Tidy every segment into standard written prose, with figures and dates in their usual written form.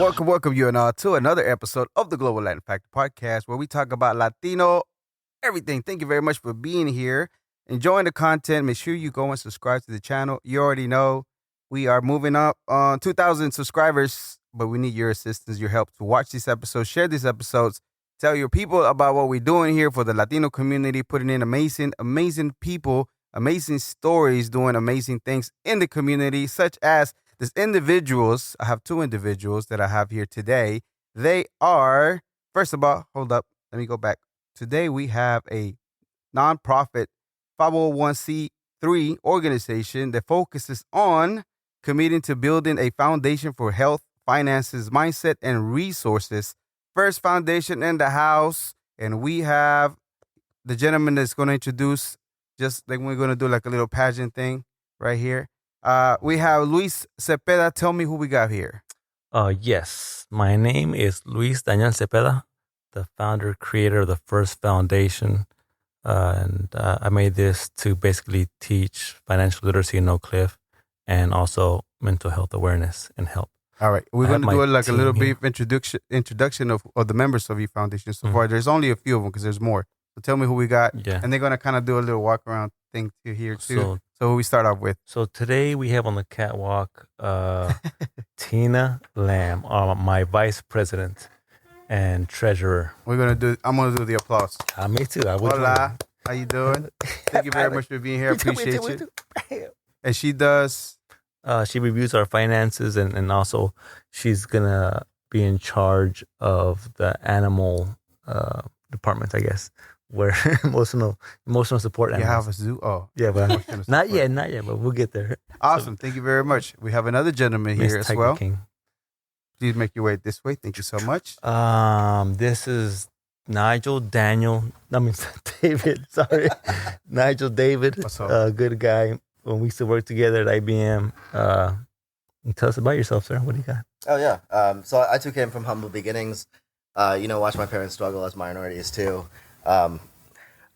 Welcome you and all to another episode of the Global Latin Factor Podcast, where we talk about Latino everything. Thank you very much for being here, enjoying the content. Make sure you go and subscribe to the channel. You already know we are moving up on 2,000 subscribers, but we need your assistance, your help to watch these episodes, share these episodes, tell your people about what we're doing here for the Latino community, putting in amazing people, amazing stories, doing amazing things in the community, such as these individuals. I have two individuals that I have here today. They are, first of all, hold up, let me go back. Today we have a nonprofit 501c3 organization that focuses on committing to building a foundation for health, finances, mindset, and resources. First foundation in the house, and we have the gentleman that's going to introduce, just like we're going to do like a little pageant thing right here. We have Luis Cepeda. Tell me who we got here. Yes, my name is Luis Daniel Cepeda, the founder, creator of the First Foundation. And I made this to basically teach financial literacy in Oak Cliff and also mental health awareness and help. All right. We're going to do like a little brief introduction of the members of your foundation so far. There's only a few of them because there's more. So tell me who we got. Yeah. And they're going to kind of do a little walk around thing here too. So who we start off with? So today we have on the catwalk Tina Lamb, my vice president and treasurer. I'm going to do the applause. Me too. Hola. How you doing? Thank you very much for being here. Appreciate you. And she does? She reviews our finances and also she's going to be in charge of the animal department, I guess, where emotional support animals. You have a zoo? Oh. Yeah, but not yet, but we'll get there. Awesome. Thank you very much. We have another gentleman here as Tiger well. King. Please make your way this way. Thank you so much. This is David. Sorry. Nigel David. What's up? Good guy. When we used to work together at IBM. Tell us about yourself, sir. What do you got? Oh, yeah. So I too came from humble beginnings. Watched my parents struggle as minorities too.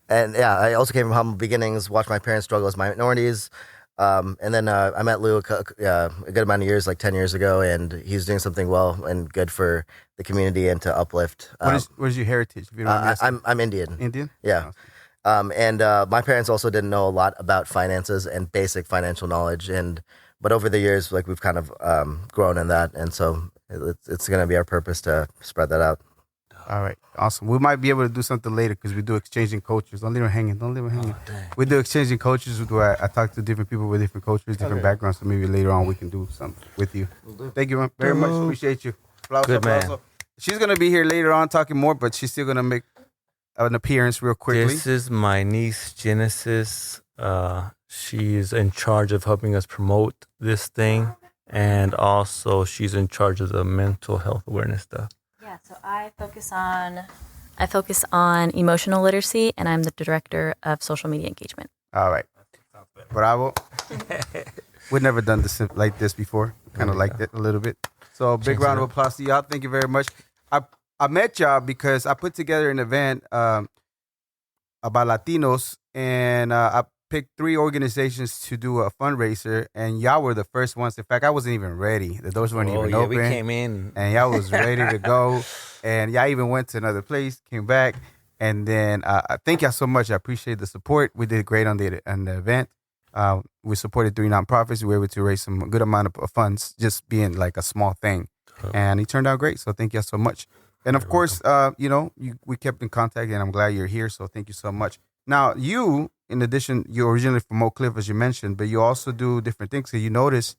And yeah, I also came from humble beginnings, watched my parents struggle as minorities. And then I met Lou a good amount of years, like 10 years ago, and he's doing something well and good for the community and to uplift. What is your heritage? If you don't mind I'm Indian. Indian? Yeah. And my parents also didn't know a lot about finances and basic financial knowledge. But over the years, like we've kind of grown in that. And so it's going to be our purpose to spread that out. All right. Awesome. We might be able to do something later because we do exchanging cultures. Don't leave them hanging. We do exchanging cultures where I talk to different people with different cultures, different backgrounds. So maybe later on we can do something with you. Thank you very much. Appreciate you. Good man. She's going to be here later on talking more, but she's still going to make an appearance real quickly. This is my niece, Genesis. She's in charge of helping us promote this thing. And also she's in charge of the mental health awareness stuff. Yeah, so I focus on emotional literacy, and I'm the director of social media engagement. All right. Bravo. We've never done this like this before. Kind of liked it a little bit. So big round of applause to y'all. Thank you very much. I met y'all because I put together an event about Latinos, and I picked 3 organizations to do a fundraiser, and y'all were the first ones. In fact, I wasn't even ready. The doors weren't even open. We came in. And y'all was ready to go. And y'all even went to another place, came back. And then I thank y'all so much. I appreciate the support. We did great on the event. We supported 3 nonprofits. We were able to raise some good amount of funds, just being like a small thing. And it turned out great. So thank y'all so much. And of course, we kept in contact, and I'm glad you're here. So thank you so much. Now, you, in addition, you're originally from Oak Cliff, as you mentioned, but you also do different things. So you notice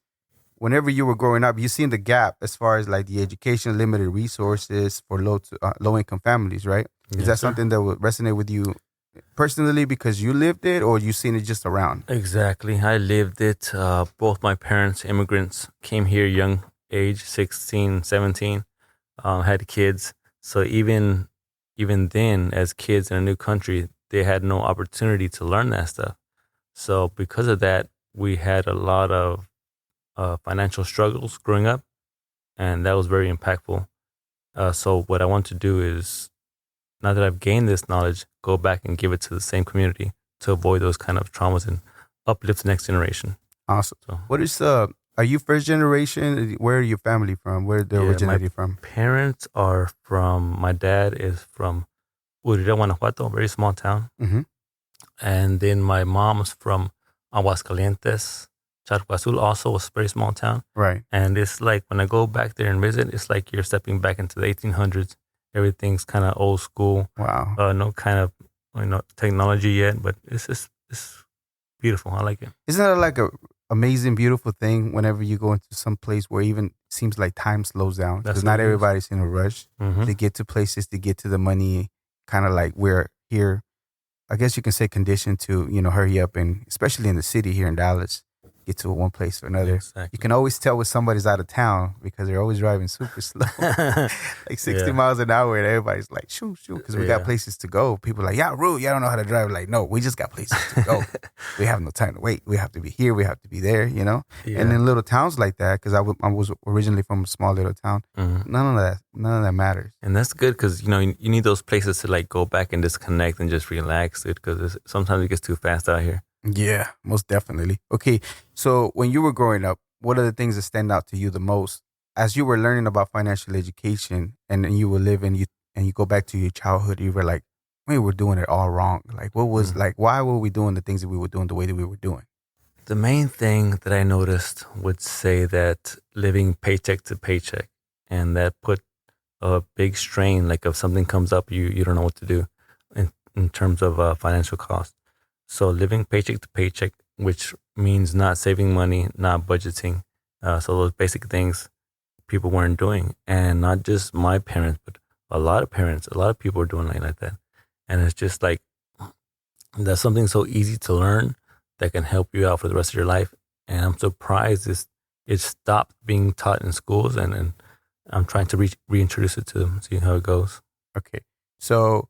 whenever you were growing up, you seen the gap as far as like the education, limited resources for low income families, right? Is that something that would resonate with you personally because you lived it, or you seen it just around? Exactly. I lived it. Both my parents, immigrants, came here young age, 16, 17, had kids. So even then, as kids in a new country, they had no opportunity to learn that stuff. So because of that, we had a lot of financial struggles growing up, and that was very impactful. So what I want to do is, now that I've gained this knowledge, go back and give it to the same community to avoid those kind of traumas and uplift the next generation. Awesome. So, What is Are you first generation? Where are your family from? Where they originated from? Parents are from, my dad is from Uriel, Guanajuato, a very small town. Mm-hmm. And then my mom's from Aguascalientes. Charco Azul also was a very small town. Right. And it's like when I go back there and visit, it's like you're stepping back into the 1800s. Everything's kind of old school. Wow. No kind of technology yet, but it's beautiful. I like it. Isn't that like a amazing, beautiful thing whenever you go into some place where even seems like time slows down? Because not everybody's in a rush to get to places, to get to the money. Kind of like we're here, I guess you can say, conditioned to, hurry up, and especially in the city here in Dallas, get to one place or another. Exactly. You can always tell when somebody's out of town because they're always driving super slow, like 60 miles an hour, and everybody's like, shoot, because we got places to go. People are like, yeah, rude, you don't know how to drive. Like, no, we just got places to go. We have no time to wait. We have to be here. We have to be there, Yeah. And in little towns like that, because I was originally from a small little town, none of that matters. And that's good because, you need those places to like go back and disconnect and just relax, dude, because sometimes it gets too fast out here. Yeah, most definitely. Okay, so when you were growing up, what are the things that stand out to you the most as you were learning about financial education, and then you were living, and you go back to your childhood, you were like, we were doing it all wrong. Like, what was why were we doing the things that we were doing the way that we were doing? The main thing that I noticed would say that living paycheck to paycheck, and that put a big strain. Like if something comes up, you don't know what to do in terms of financial cost. So living paycheck to paycheck, which means not saving money, not budgeting. So those basic things people weren't doing. And not just my parents, but a lot of parents, a lot of people are doing like that. And it's just like, that's something so easy to learn that can help you out for the rest of your life. And I'm surprised it stopped being taught in schools, and I'm trying to reintroduce it to them, see how it goes. Okay. So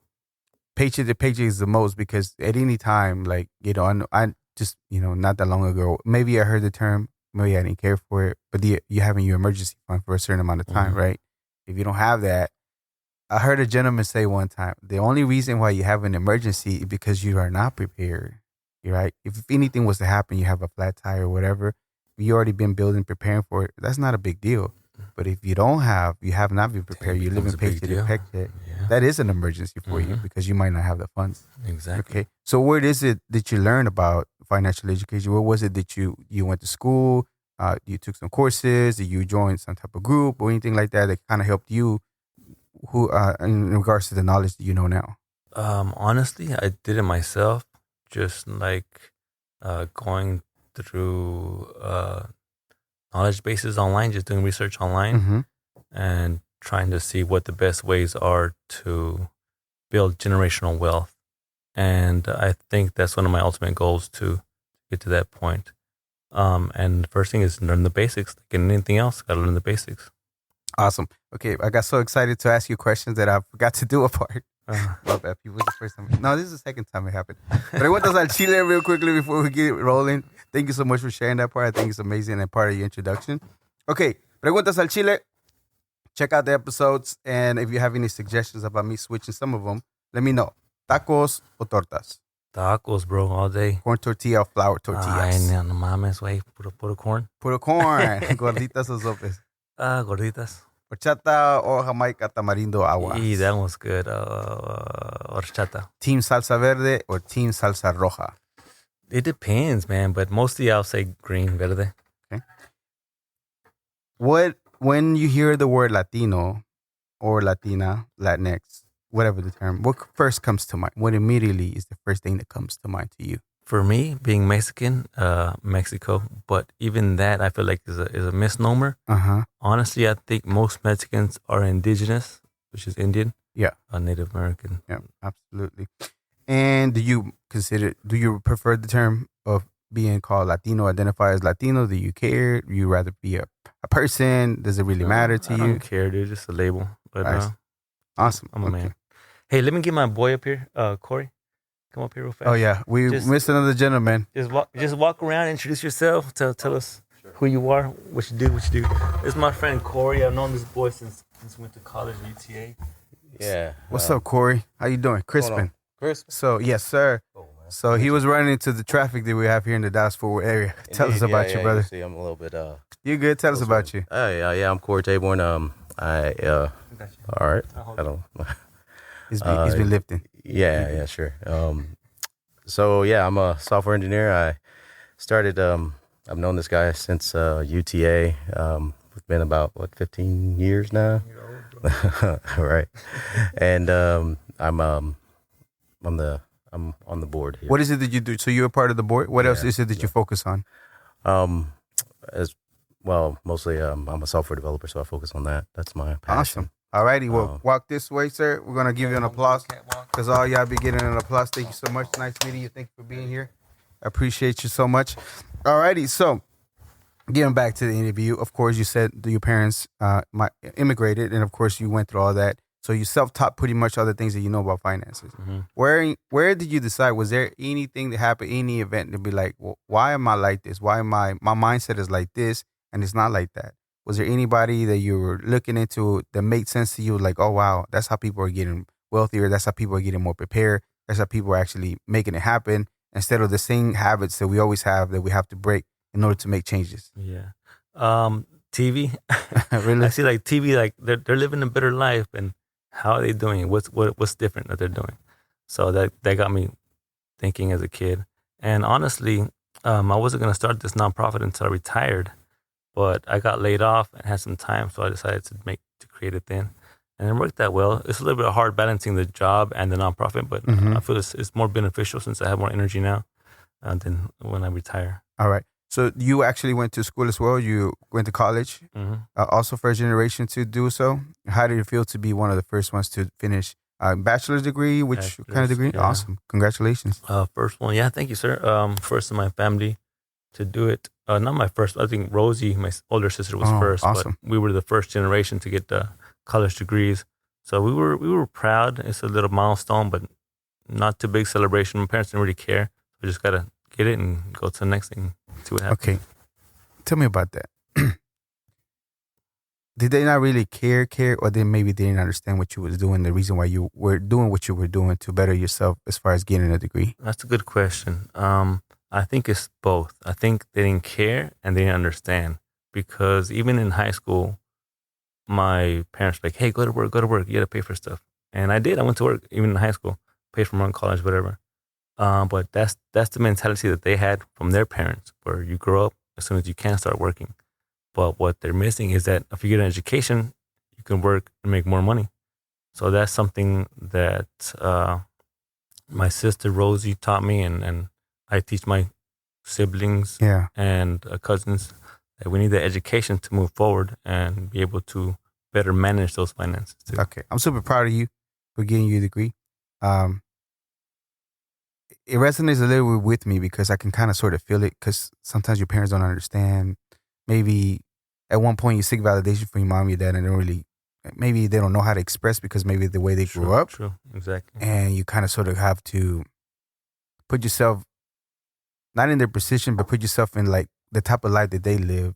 paycheck to paycheck is the most, because at any time, like, I just, not that long ago, maybe I heard the term, maybe I didn't care for it, but you having your emergency fund for a certain amount of time, right? If you don't have that, I heard a gentleman say one time, the only reason why you have an emergency is because you are not prepared, right? If anything was to happen, you have a flat tire or whatever, you already been building, preparing for it, that's not a big deal. But if you have not been prepared, you're living paycheck to paycheck, that is an emergency for you, because you might not have the funds. Exactly. Okay. So where is it that you learn about financial education? Where was it that you went to school? You took some courses? Did you join some type of group or anything like that kind of helped you in regards to the knowledge that you know now? Honestly, I did it myself, just like going through knowledge bases online, just doing research online and trying to see what the best ways are to build generational wealth. And I think that's one of my ultimate goals, to get to that point. And the first thing is learn the basics. Like in anything else, got to learn the basics. Awesome. Okay, I got so excited to ask you questions that I forgot to do a part. Love that. People, the first time. No, this is the second time it happened. Preguntas al Chile real quickly before we get rolling. Thank you so much for sharing that part. I think it's amazing and part of your introduction. Okay, Preguntas al Chile. Check out the episodes, and if you have any suggestions about me switching some of them, let me know. Tacos or tortas? Tacos, bro, all day. Corn tortilla or flour tortillas? Ay, no mames, güey. Puro corn. Puro corn. Gorditas o sopes? Gorditas. Horchata or Jamaica tamarindo agua? That was good. Horchata. Team salsa verde or team salsa roja? It depends, man, but mostly I'll say green, verde. Okay. When you hear the word Latino or Latina, Latinx, whatever the term, what first comes to mind? What immediately is the first thing that comes to mind to you? For me, being Mexican, Mexico, but even that I feel like is a misnomer. Honestly, I think most Mexicans are indigenous, which is Indian. Yeah. Native American. Yeah, absolutely. And do you prefer the term of being called Latino, identify as Latino? Do you care? Do you rather be a person? Does it really matter to you? I don't care, dude. Just a label. But nice. Awesome. I'm a man. Hey, let me get my boy up here, Corey. Come up here real fast. Oh yeah, we missed another gentleman. Just walk around, introduce yourself, tell us who you are, what you do. This is my friend Corey. I've known this boy since we went to college at UTA. Yeah. What's up, Corey? How you doing? Crispin. Chris. So yes, sir. So he was running into the traffic that we have here in the Dallas-Fort Worth area. Tell us about you, brother. You see, I'm a little bit. You good? Tell us about you. Yeah, I'm Corey Taborn. All right. I don't. He's been lifting. Yeah, sure. So yeah, I'm a software engineer. I started. I've known this guy since UTA. It's been about 15 years now. Right. And I'm on the board here. What is it that you do? So you're a part of the board. What else is it that you focus on? As well, mostly I'm a software developer, so I focus on that. That's my passion. Awesome. All righty. Well, walk this way, sir. We're going to give you an applause because all y'all be getting an applause. Thank you so much. Nice meeting you. Thank you for being here. I appreciate you so much. All righty. So getting back to the interview, of course, you said that your parents immigrated, and of course, you went through all that. So you self-taught pretty much all the things that you know about finances. Mm-hmm. Where did you decide? Was there anything that happened, any event to be like, well, why am I like this? Why am my mindset is like this and it's not like that? Was there anybody that you were looking into that made sense to you? Like, oh, wow, that's how people are getting wealthier. That's how people are getting more prepared. That's how people are actually making it happen instead of the same habits that we always have that we have to break in order to make changes. Yeah. TV. Really? I see like TV, like they're living a better life, and how are they doing it? What's different that they're doing? So that got me thinking as a kid. And honestly, I wasn't going to start this nonprofit until I retired, but I got laid off and had some time, so I decided to create it then. And it worked that well. It's a little bit hard balancing the job and the nonprofit, but I feel it's more beneficial since I have more energy now than when I retire. All right. So you actually went to school as well. You went to college, also first generation to do so. How did it feel to be one of the first ones to finish a bachelor's degree? Which kind of degree? Yeah. Awesome. Congratulations. First one. Yeah, thank you, sir. First in my family to do it. Not my first. I think Rosie, my older sister, was first. Awesome. But we were the first generation to get the college degrees. So we were proud. It's a little milestone, but not too big celebration. My parents didn't really care. We just got to get it and go to the next thing. See what happens. Okay. Tell me about that. Did they not really care, or they maybe didn't understand what you was doing, the reason why you were doing what you were doing to better yourself as far as getting a degree? That's a good question. I think it's both. I think they didn't care and they didn't understand, because even in high school, my parents were like, hey, go to work. You got to pay for stuff. And I did. I went to work even in high school, paid for my own college, whatever. But that's the mentality that they had from their parents, where you grow up as soon as you can start working. But what they're missing is that if you get an education, you can work and make more money. So that's something that my sister Rosie taught me, and I teach my siblings and cousins that we need the education to move forward and be able to better manage those finances too. Okay. I'm super proud of you for getting your degree. It resonates a little bit with me because I can kind of sort of feel it, because sometimes your parents don't understand. Maybe at one point you seek validation from your mom, your dad, and maybe they don't know how to express because maybe the way they grew up. True, exactly. And you kind of sort of have to put yourself, not in their position, but put yourself in like the type of life that they live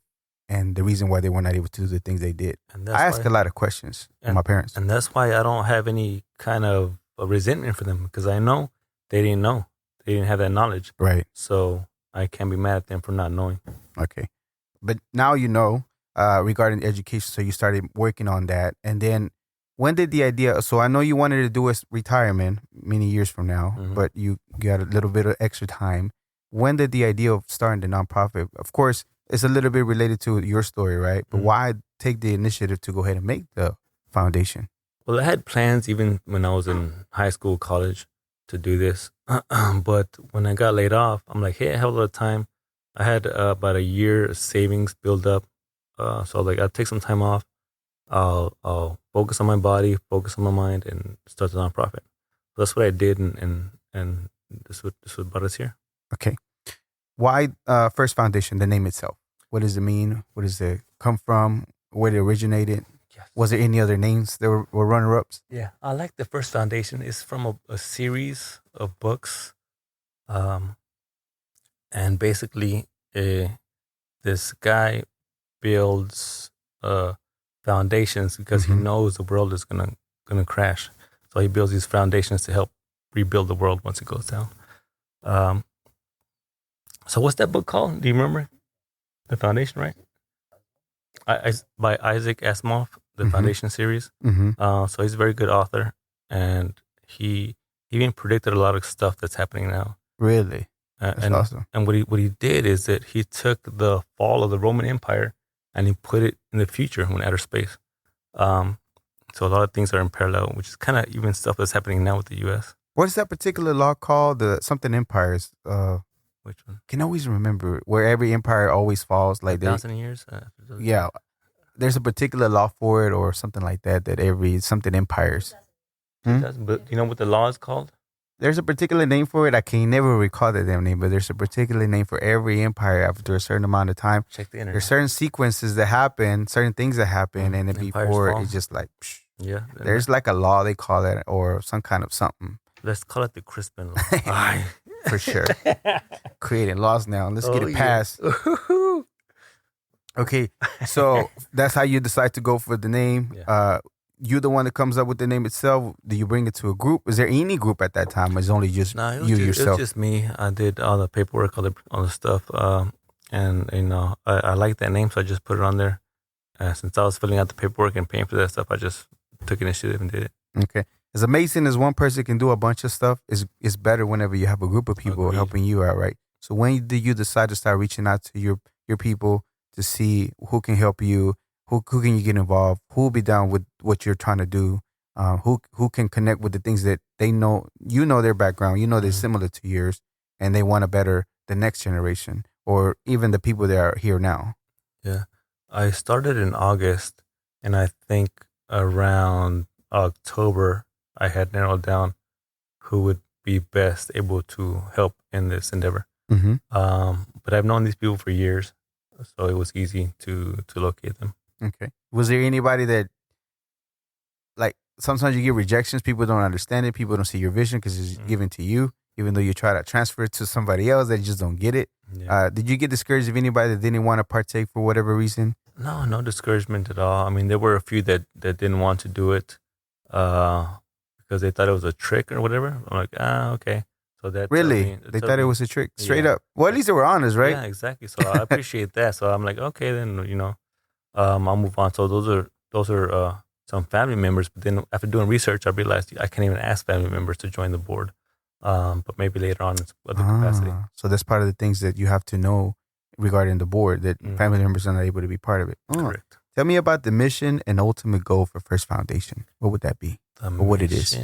and the reason why they were not able to do the things they did. I ask a lot of questions of my parents. And that's why I don't have any kind of a resentment for them, because I know they didn't know. They didn't have that knowledge. Right. So I can't be mad at them for not knowing. Okay. But now you know regarding education, so you started working on that. And then when did the idea, so I know you wanted to do a retirement many years from now, but you got a little bit of extra time. When did the idea of starting the nonprofit, of course, it's a little bit related to your story, right? But why take the initiative to go ahead and make the foundation? Well, I had plans even when I was in high school, college, to do this. But when I got laid off, I'm like, hey, I have a lot of time. I had about a year of savings build up. So I was like, I'll take some time off. I'll focus on my body, focus on my mind, and start the nonprofit. So that's what I did, and this what brought us here. Okay. Why First Foundation, the name itself? What does it mean? Where does it come from? Where it originated? Yes. Was there any other names that were runner-ups? Yeah, I like the First Foundation. It's from a series of books. And basically, this guy builds foundations because he knows the world is gonna crash. So he builds these foundations to help rebuild the world once it goes down. Um, so what's that book called? Do you remember? The Foundation, right? By Isaac Asimov, the Mhm. Foundation series. Mm-hmm. So he's a very good author, and he even predicted a lot of stuff that's happening now. Really? That's And awesome. and what he did is that he took the fall of the Roman Empire and he put it in the future in outer space. So a lot of things are in parallel, which is kind of even stuff that's happening now with the U.S. What is that particular law called? The something empires. Which one? Can always remember where every empire always falls. Like they, 1,000 years. yeah, there's a particular law for it or something like that. That every something empires. But do you know what the law is called? There's a particular name for it. I can never recall the damn name, but there's a particular name for every empire after a certain amount of time. Check the internet. There's certain sequences that happen, certain things that happen, and then Empires before fall. it's just like, psh, Yeah. there's like a law they call it or some kind of something Let's call it the Crispin law. for sure. Creating laws now. Let's get it passed. Okay, so that's how you decide to go for the name. Yeah. You the one that comes up with the name itself. Do you bring it to a group? Is there any group at that time? Or is it only just No, you It yourself? was just me. I did all the paperwork, all the stuff, and I like that name, so I just put it on there. Since I was filling out the paperwork and paying for that stuff, I just took initiative and did it. Okay. As amazing as one person can do a bunch of stuff, it's better whenever you have a group of people Agreed. helping you out, right? So when did you decide to start reaching out to your people to see who can help you, who can you get involved, who will be down with what you're trying to do, who can connect with the things that they know, their background, they're similar to yours, and they want to better the next generation or even the people that are here now. Yeah, I started in August, and I think around October I had narrowed down who would be best able to help in this endeavor. Mm-hmm. But I've known these people for years, so it was easy to locate them. Okay. Was there anybody that, like, sometimes you get rejections, people don't understand it, people don't see your vision because it's given to you, even though you try to transfer it to somebody else, they just don't get it. Yeah. Did you get discouraged of anybody that didn't want to partake for whatever reason? No discouragement at all. I mean, there were a few that didn't want to do it because they thought it was a trick or whatever. I'm like, okay. So that Really? They thought it was a trick, straight up. Well, at least they were honest, right? Yeah, exactly. So I appreciate that. So I'm like, okay, then I'll move on. So those are some family members. But then after doing research, I realized I can't even ask family members to join the board. But maybe later on, it's other capacity. So that's part of the things that you have to know regarding the board, that family members are not able to be part of it. Correct. Tell me about the mission and ultimate goal for First Foundation. What would that be? Or what it is?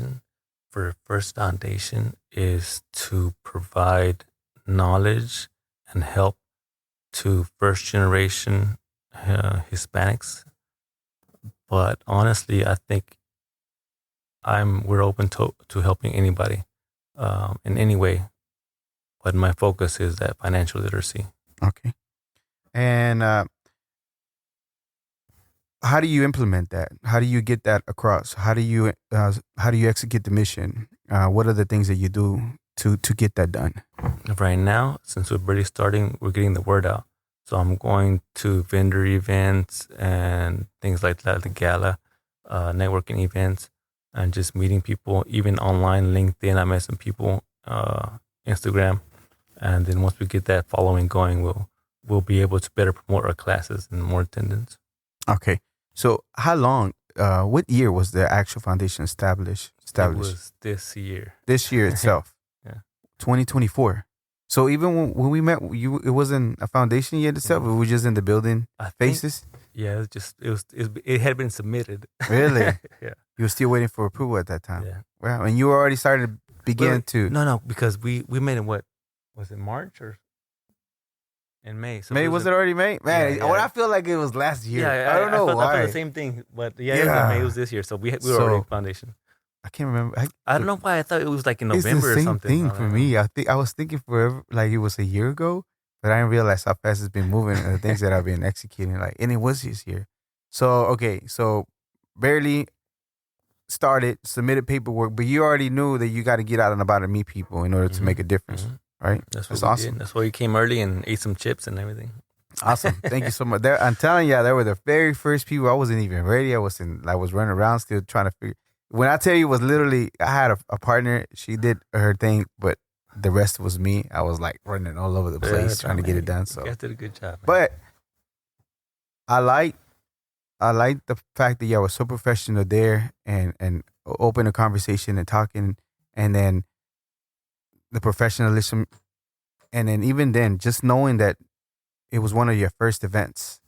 For First Foundation is to provide knowledge and help to first generation Hispanics. But honestly, I think we're open to helping anybody in any way. But my focus is that financial literacy. Okay. And how do you implement that? How do you get that across? How do you execute the mission? What are the things that you do to get that done? Right now, since we're already starting, we're getting the word out. So I'm going to vendor events and things like that, the gala, networking events, and just meeting people, even online, LinkedIn. I met some people, Instagram, and then once we get that following going, we'll be able to better promote our classes and more attendance. Okay. So how long? What year was the actual foundation established? It was this year. This year itself. Yeah. 2024. So even when we met, it wasn't a foundation yet itself. It was just in the building phases. Yeah, it had been submitted. Really? Yeah. You were still waiting for approval at that time. Yeah. Wow. And you were already started to begin to. No, because we made it. What was it? March or in May? So May, was it already May? Man, Yeah. Well, I feel like it was last year. Yeah, I don't know I why. felt the same thing, but it was in May. It was this year, so we were already foundation. I can't remember. I don't know why I thought it was like in It's November the same or something. thing for me. I was thinking forever, like it was a year ago, but I didn't realize how fast it's been moving and the things that I've been executing. Like, and it was this year. So so barely started, submitted paperwork, but you already knew that you got to get out and about and meet people in order to make a difference, right? That's awesome. Did. That's why we came early and ate some chips and everything. Awesome. Thank you so much. I'm telling you, they were the very first people. I wasn't even ready. I was running around still trying to figure. When I tell you, it was literally, I had a partner. She did her thing, but the rest was me. I was like running all over the place trying to get it done. So you guys did a good job, man. but I like the fact that y'all were so professional there and open a conversation and talking, and then the professionalism, and then even then just knowing that it was one of your first events.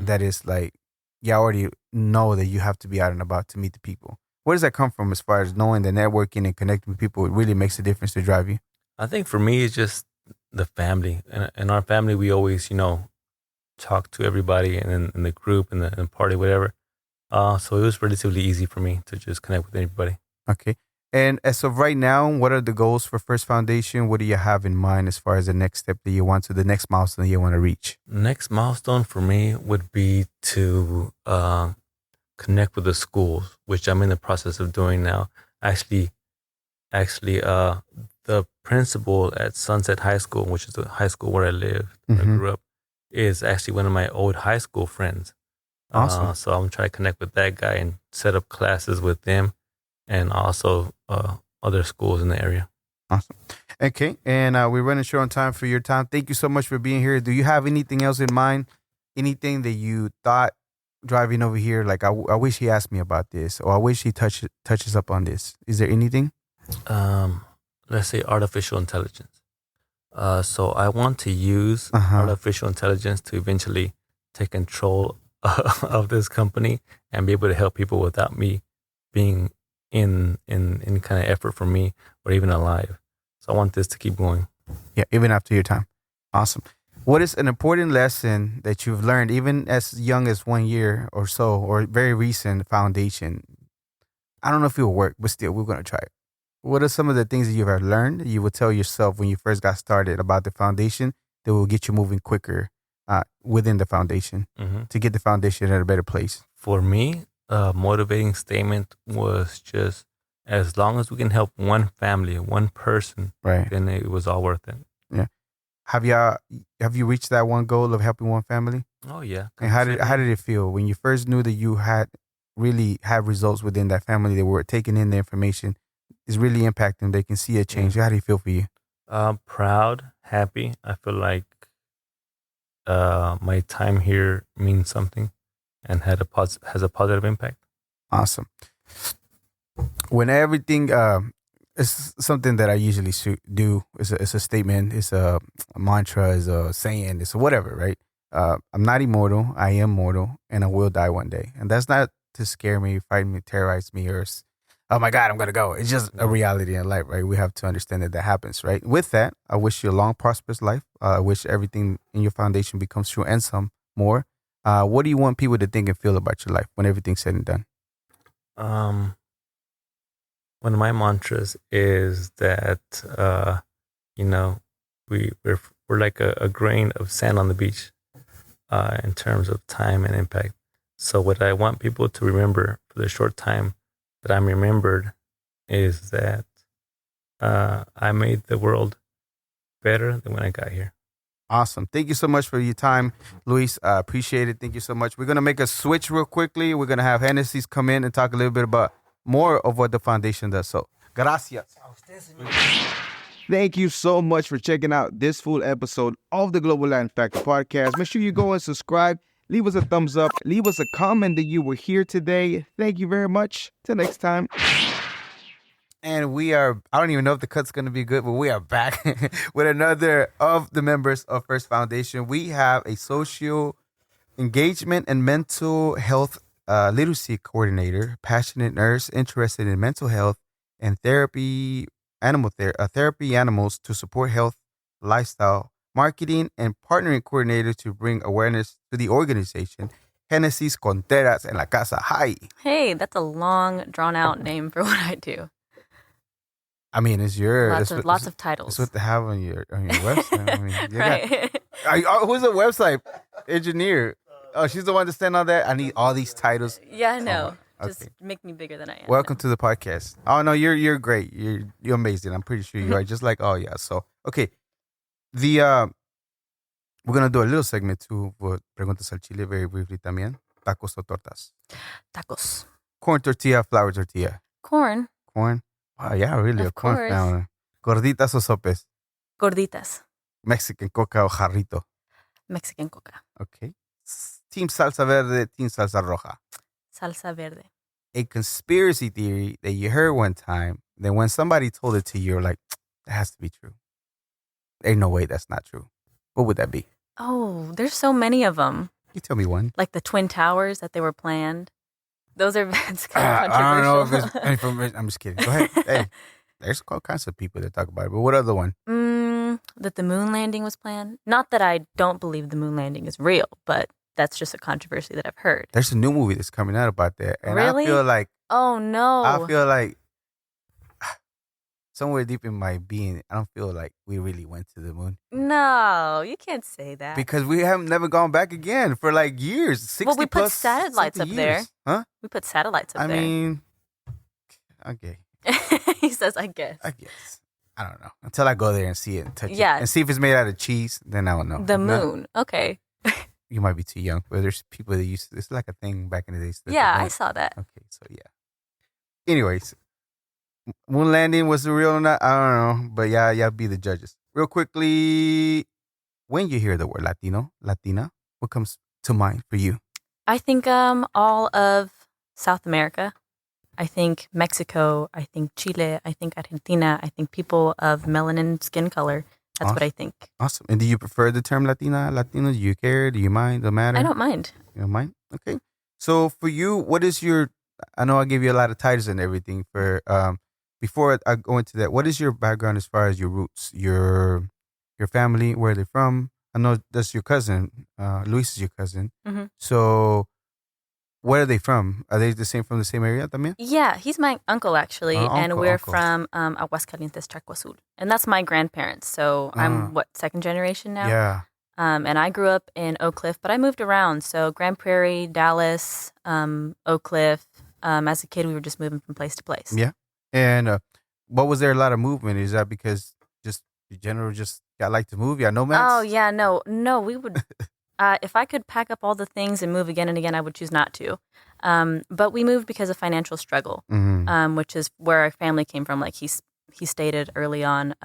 That is like you already know that you have to be out and about to meet the people. Where does that come from as far as knowing that networking and connecting with people really makes a difference to drive you? I think for me, it's just the family. In our family, we always, talk to everybody in the group, in the party, whatever. So it was relatively easy for me to just connect with anybody. Okay. And as of right now, what are the goals for First Foundation? What do you have in mind as far as the next step that you want to, the next milestone you want to reach? Next milestone for me would be to connect with the schools, which I'm in the process of doing now. Actually, the principal at Sunset High School, which is the high school where I lived, I grew up, is actually one of my old high school friends. Awesome. So I'm trying to connect with that guy and set up classes with them, and also other schools in the area. Awesome. Okay. And we're running short on time for your time. Thank you so much for being here. Do you have anything else in mind? Anything that you thought driving over here, like I wish he asked me about this, or I wish he touches up on this? Is there anything? Let's say artificial intelligence. So I want to use artificial intelligence to eventually take control of this company and be able to help people without me being in any kind of effort for me or even alive. So I want this to keep going. Yeah, even after your time. Awesome. What is an important lesson that you've learned, even as young as 1 year or so, or very recent foundation? I don't know if it will work, but still, we're going to try it. What are some of the things that you've learned you would tell yourself when you first got started about the foundation that will get you moving quicker within the foundation to get the foundation at a better place? For me, a motivating statement was just, as long as we can help one family, one person, right, then it was all worth it. Yeah. Have you reached that one goal of helping one family? Oh yeah. And how did it feel when you first knew that you had really had results within that family that were taking in the information, is really impacting, they can see a change? How do you feel for you? Proud, happy. I feel like my time here means something and has a positive impact. Awesome. When everything it's something that I usually do. It's a statement. It's a mantra. It's a saying. It's a whatever, right? I'm not immortal. I am mortal, and I will die one day. And that's not to scare me, frighten me, terrorize me, or oh my God, I'm gonna go. It's just a reality in life, right? We have to understand that happens, right? With that, I wish you a long, prosperous life. I wish everything in your foundation becomes true and some more. What do you want people to think and feel about your life when everything's said and done? One of my mantras is that we're like a grain of sand on the beach in terms of time and impact. So what I want people to remember for the short time that I'm remembered is that I made the world better than when I got here. Awesome. Thank you so much for your time, Luis. I appreciate it. Thank you so much. We're going to make a switch real quickly. We're going to have Hennessy's come in and talk a little bit about more of what the foundation does. So, gracias. Thank you so much for checking out this full episode of the Global Latin Factor podcast. Make sure you go and subscribe. Leave us a thumbs up. Leave us a comment that you were here today. Thank you very much. Till next time. And we are, I don't even know if the cut's going to be good, but we are back with another of the members of First Foundation. We have a social engagement and mental health literacy coordinator, passionate nurse, interested in mental health and therapy, therapy animals to support health, lifestyle, marketing, and partnering coordinator to bring awareness to the organization. Genesis Contreras en la casa. Hi. Hey, that's a long, drawn-out name for what I do. I mean, it's your lots of titles. It's what they have on your website. I mean, right. Who's the website engineer? Oh, she's the one to stand on that. I need all these titles. Yeah, I know. Okay. Just make me bigger than I am. Welcome to the podcast. Oh no, you're great. You're amazing. I'm pretty sure you are. Just like, oh yeah. So okay, we're gonna do a little segment too for preguntas al chile very briefly también. Tacos o tortas. Tacos. Corn tortilla, flour tortilla. Corn. Corn. Oh yeah, really. Of a corn course. family. Gorditas o sopes. Gorditas. Mexican coca o jarrito. Mexican coca. Okay. Team salsa verde, team salsa roja. Salsa verde. A conspiracy theory that you heard one time, then when somebody told it to you, you're like, that has to be true. Ain't no way that's not true. What would that be? Oh, there's so many of them. You tell me one. Like the Twin Towers that they were planned. Those are it's kind of I don't know if controversial. it's information. I'm just kidding. Go ahead. Hey, there's all kinds of people that talk about it. But what other one? That the moon landing was planned. Not that I don't believe the moon landing is real, but that's just a controversy that I've heard. There's a new movie that's coming out about that. And Really? I feel like Oh no. somewhere deep in my being, I don't feel like we really went to the moon. No, you can't say that. Because we have never gone back again for like years. 60 Well, we put plus satellites something up there. years. Huh? We put satellites up I there. mean, okay. He says, I guess. I guess. I don't know. Until I go there and see it and touch Yeah. it. And see if it's made out of cheese, then I will know. The If not, moon. Okay. you might be too young. But there's people that used to, it's like a thing back in the days. that Yeah, they I don't- saw that. Okay, so yeah. Anyways, moon landing was it real or not? I don't know. But yeah, y'all be the judges. Real quickly, when you hear the word Latino, Latina, what comes to mind for you? I think all of South America. I think Mexico. I think Chile. I think Argentina. I think people of melanin skin color. That's what I think. Awesome. And do you prefer the term Latina, Latino? Do you care? Do you mind? Does it matter? I don't mind. You don't mind? Okay. So for you, what is your, I know I gave you a lot of titles and everything for, before I go into that, what is your background as far as your roots, your family, where they're from? I know that's your cousin, Luis is your cousin. Mhm. So where are they from? Are they from the same area también? Yeah, he's my uncle actually, and Uncle, we're uncle. from Aguascalientes, Chaco Sur, and that's my grandparents. So I'm second generation now. Yeah. And I grew up in Oak Cliff, but I moved around. So Grand Prairie, Dallas, Oak Cliff. As a kid, we were just moving from place to place. Yeah. And what was there a lot of movement? Is that because just the general just got like to move? Yeah, nomads? Oh yeah, no, we would. If I could pack up all the things and move again and again, I would choose not to. But we moved because of financial struggle, which is where our family came from. Like he stated early on,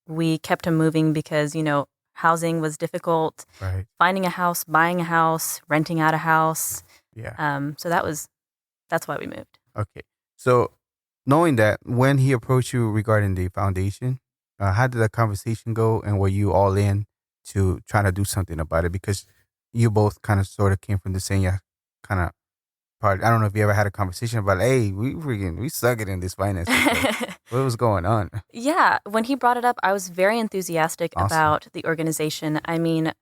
we kept him moving because housing was difficult. Right. Finding a house, buying a house, renting out a house. Yeah. So that's why we moved. Okay. So knowing that, when he approached you regarding the foundation, how did that conversation go? And were you all in to try to do something about it? Because you both kind of sort of came from the same kind of part. I don't know if you ever had a conversation about, hey, we suck it in this finance. What was going on? Yeah, when he brought it up, I was very enthusiastic Awesome. about the organization. I mean,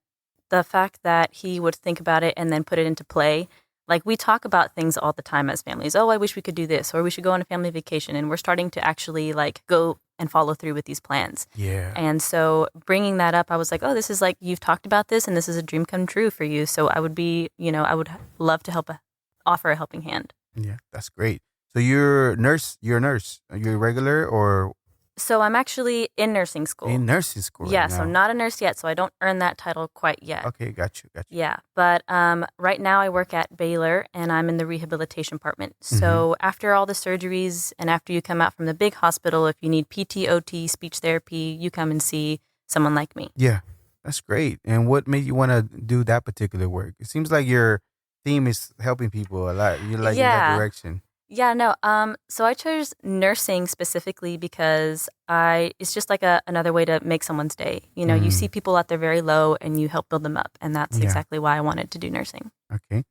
the fact that he would think about it and then put it into play. Like, we talk about things all the time as families. Oh, I wish we could do this, or we should go on a family vacation. And we're starting to actually go and follow through with these plans. Yeah. And so bringing that up, I was like, oh, this is you've talked about this and this is a dream come true for you. So I would I would love to offer a helping hand. Yeah, that's great. So you're a nurse. You're a regular or So I'm actually in nursing school. in nursing school? Yeah, right so now? I'm not a nurse yet, so I don't earn that title quite yet. Okay, got you. Yeah, but right now I work at Baylor and I'm in the rehabilitation department. Mm-hmm. So after all the surgeries and after you come out from the big hospital, if you need PT, OT, speech therapy, you come and see someone like me. Yeah, that's great. And what made you want to do that particular work? It seems like your theme is helping people a lot. You like in that Yeah. direction. Yeah, no. So I chose nursing specifically because it's just like another way to make someone's day. You see people at their very low and you help build them up, and that's Yeah. exactly why I wanted to do nursing. Okay.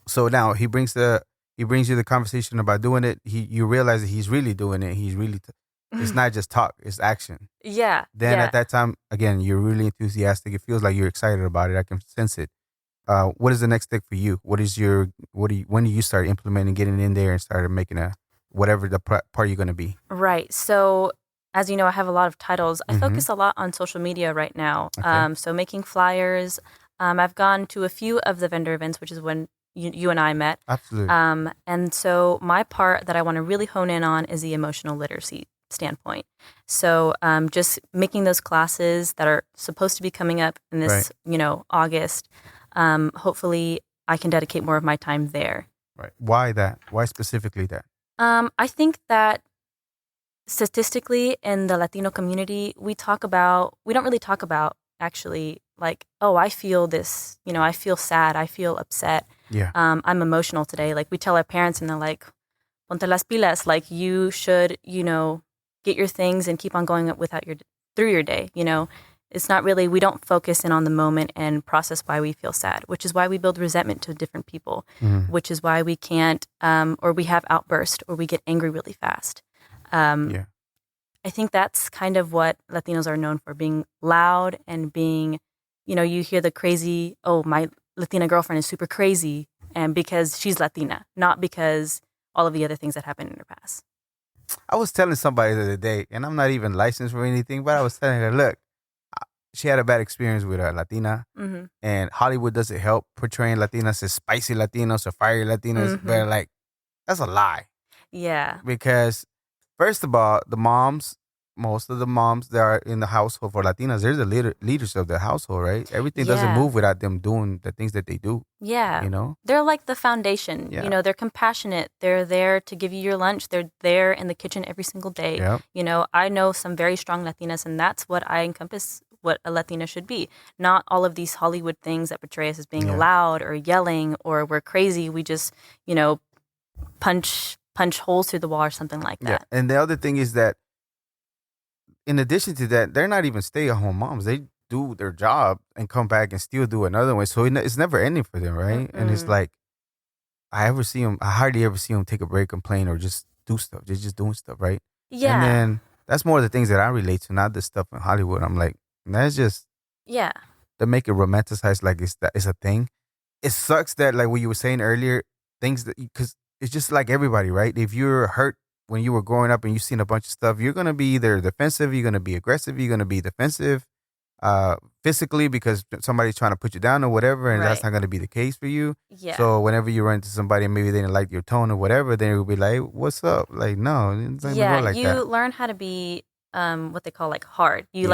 So now he brings you the conversation about doing it. You realize that he's really doing it. He's really it's not just talk, it's action. Yeah. Then yeah. at that time, again, you're really enthusiastic. It feels like you're excited about it. I can sense it. What is the next step for you? When do you start implementing, getting in there and start making whatever the part you're going to be? Right. So, as you know, I have a lot of titles. I Mhm. focus a lot on social media right now. Okay. So making flyers. I've gone to a few of the vendor events, which is when you and I met. Absolutely. And so my part that I want to really hone in on is the emotional literacy standpoint. So just making those classes that are supposed to be coming up in this, August. Hopefully I can dedicate more of my time there. Right. Why that? Why specifically that? I think that statistically in the Latino community, we don't really talk about actually like, oh, I feel this, I feel sad, I feel upset. Yeah. I'm emotional today. Like we tell our parents and they're like, ponte las pilas, like you should, get your things and keep on going through your day, It's not really, we don't focus in on the moment and process why we feel sad, which is why we build resentment to different people, which is why we can't, or we have outbursts or we get angry really fast. Yeah. I think that's kind of what Latinos are known for, being loud and being, you hear the crazy, oh, my Latina girlfriend is super crazy, and because she's Latina, not because all of the other things that happened in her past. I was telling somebody the other day, and I'm not even licensed for anything, but I was telling her, look, she had a bad experience with a Latina, and Hollywood doesn't help portraying Latinas as spicy Latinos or fiery Latinos, but like, that's a lie. Yeah. Because first of all, most of the moms that are in the household for Latinas, they're the leaders of the household, right? Everything doesn't move without them doing the things that they do. Yeah. They're like the foundation. Yeah. They're compassionate. They're there to give you your lunch. They're there in the kitchen every single day. Yep. I know some very strong Latinas, and that's what I encompass what a Latina should be. Not all of these Hollywood things that portray us as being loud or yelling or we're crazy. We just, punch holes through the wall or something like that. Yeah. And the other thing is that in addition to that, they're not even stay-at-home moms. They do their job and come back and still do another one. So it's never ending for them, right? And it's like, I hardly ever see them take a break, complain, or just do stuff. They're just doing stuff, right? Yeah. And then that's more of the things that I relate to, not the stuff in Hollywood. I'm like, that's just, they make it romanticized like it's a thing. It sucks that, like what you were saying earlier, because it's just like everybody, right? If you're hurt when you were growing up and you've seen a bunch of stuff, you're going to be either defensive, you're going to be aggressive, you're going to be defensive physically because somebody's trying to put you down or whatever, and that's not going to be the case for you. Yeah. So whenever you run into somebody and maybe they didn't like your tone or whatever, then it will be like, what's up? Like, no, it's not going like you that. learn how to be what they call like hard. You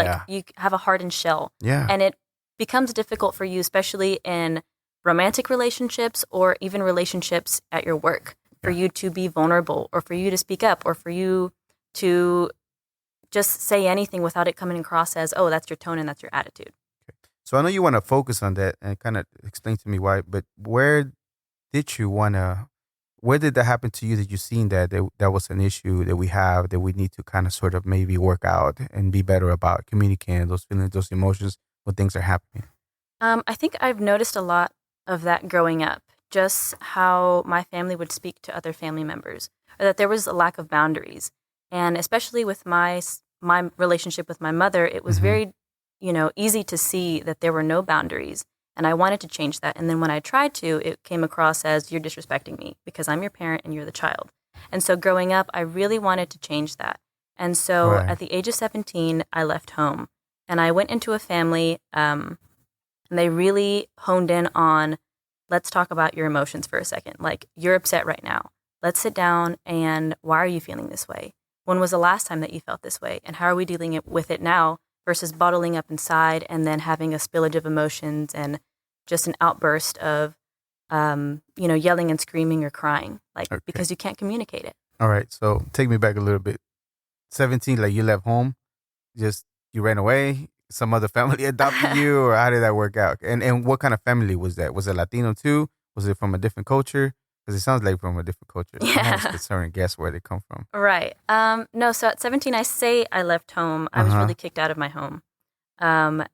have a hardened shell. Yeah. And it becomes difficult for you, especially in romantic relationships or even relationships at your work, for you to be vulnerable or for you to speak up or for you to just say anything without it coming across as, oh, that's your tone and that's your attitude. Okay. So I know you want to focus on that and kind of explain to me why, but where did that happen to you that you seen that was an issue that we have that we need to kind of sort of maybe work out and be better about communicating those feelings, those emotions when things are happening? I think I've noticed a lot of that growing up, just how my family would speak to other family members, or that there was a lack of boundaries. And especially with my relationship with my mother, it was very, easy to see that there were no boundaries. And I wanted to change that. And then when I tried to, it came across as, you're disrespecting me because I'm your parent and you're the child. And so growing up, I really wanted to change that. And so at the age of 17, I left home and I went into a family, and they really honed in on, let's talk about your emotions for a second. Like, you're upset right now. Let's sit down and why are you feeling this way? When was the last time that you felt this way? And how are we dealing with it now versus bottling up inside and then having a spillage of emotions and just an outburst of, yelling and screaming or crying, because you can't communicate it. All right. So take me back a little bit. 17, like you left home, just you ran away. Some other family adopted you, or how did that work out? And what kind of family was that? Was it Latino too? Was it from a different culture? Because it sounds like from a different culture. Yeah. I'm always concerned and guess where they come from. Right. No, so at 17, I say I left home. I was really kicked out of my home.